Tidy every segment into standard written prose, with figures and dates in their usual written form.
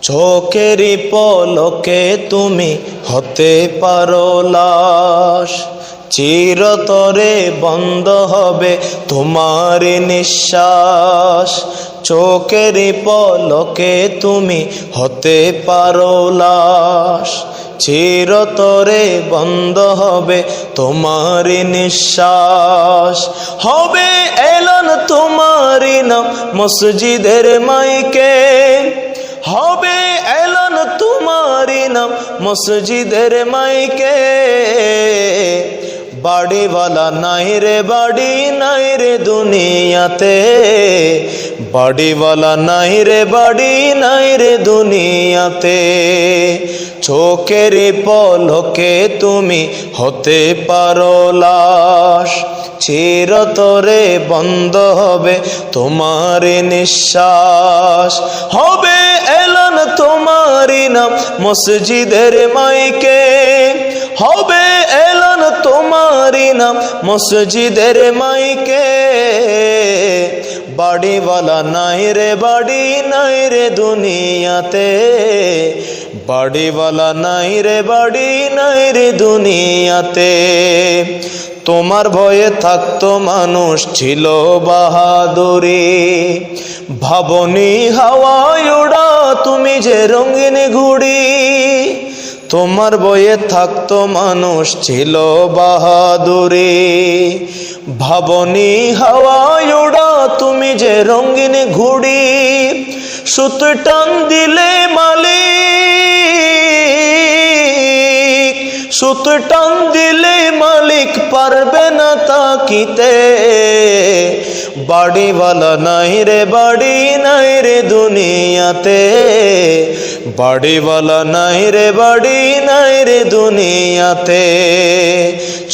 চোখেরই পলকে তুমি হতে পারো লাশ, চিরতরে বন্ধ হবে তোমার নিঃশ্বাস। চোখেরই পলকে তুমি হতে পারো লাশ, চিরতরে বন্ধ হবে তোমার নিঃশ্বাস। হবে এলান তোমারি নাম মসজিদের মাইকে, হবে এলান তোমারি নাম মসজিদের মাইকে। বাড়িওয়ালা নাই রে বাড়ি নাই রে দুনিয়াতে, বাড়িওয়ালা নাই রে বাড়ি নাই রে দুনিয়াতে। চোখের পলকে তুমি হতে পারো লাশ, চিরতরে বন্ধ হবে তোমার নিঃশ্বাস। হবে এলান তোমারি নাম মসজিদের মাইকে, হবে এলান তোমারি নাম মসজিদের মাইকে। বাড়িওয়ালা নাই রে বাড়ি নাই রে দুনিয়াতে, বাড়িওয়ালা নাই রে বাড়ি নাই রে দুনিয়াতে। তোমার ভয়ে থাকতো মানুষ ছিল বাহাদুরি, ভাবনি হাওয়ায় ওড়া তুমি যে রঙিন ঘুড়ি। তোমার বয়ে থাকতো মানুষ ছিল বাহাদুরি, ভাবনি হাওয়ায় ওড়া তুমি যে রঙিন ঘুড়ি। সুত টান দিলে মালিক, সুত টান দিলে মালিক পারবে না তাকিতে। বাড়িওয়ালা নাই রে বাড়ি নাই রে দুনিয়াতে, বাড়িওয়ালা নাই রে বাড়ি নাই রে দুনিয়াতে।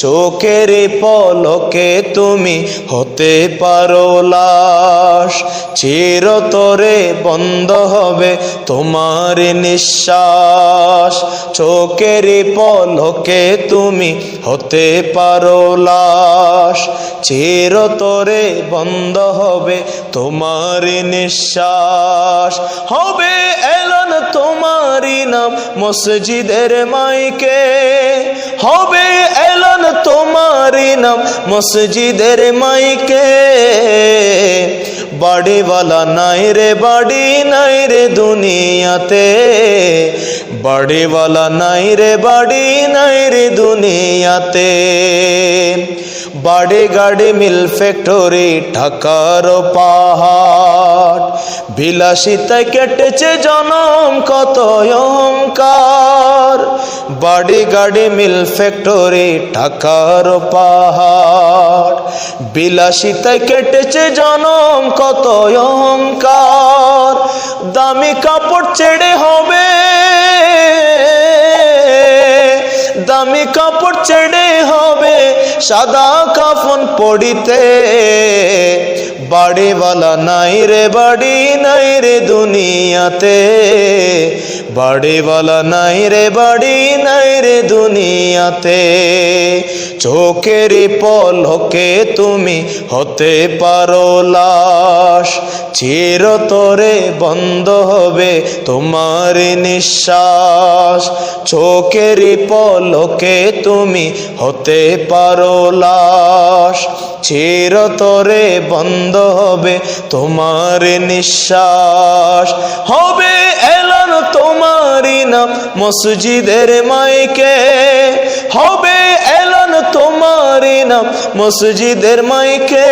চোখের পলকে তুমি হতে পারো লাশ, চিরতরে বন্ধ হবে তোমার নিঃশ্বাস। চোখের পলকে তুমি হতে পারো লাশ, চিরতরে বন্ধ হবে তোমার নিঃশ্বাস। হবে এলান তোমারি নাম মসজিদের মাইকে, হবে এলান তোমারি নাম মসজিদের মাইকে। বাড়িওয়ালা নাই রে বাড়ি নাই রে দুনিয়াতে, বাড়িওয়ালা নাই রে বাড়ি নাই রে দুনিয়াতে। বাড়ি গাড়ি মিল ফ্যাক্টরি ঢাকার পাহাড়, বিলাসিতায় কেটেছে জনম কত অহংকার। বাড়ি গাড়ি মিল ফ্যাক্টরি ঢাকার পাহাড়, বিলাসিতায় কেটেছে জনম কত অহংকার। দামি কাপড় ছেড়ে হবে, দামি কাপড় ছেড়ে হবে সাদা কাফন পড়িতে। বাড়িওয়ালা নাই রে বাড়ি নাই রে দুনিয়াতে, বাড়িওয়ালা নাই রে বাড়ি নাই রে দুনিয়াতে। চোখের পলকে তুমি হতে পারো লাশ, চিরতরে বন্ধ হবে তোমার নিঃশ্বাস। চোখের পলকে তুমি হতে পারো লাশ, চিরতরে বন্ধ হবে তোমার নিঃশ্বাস। হবে এলান তোমারি নাম মসজিদের মাইকে, হবে এলান তোমারি নাম মসজিদের মাইকে।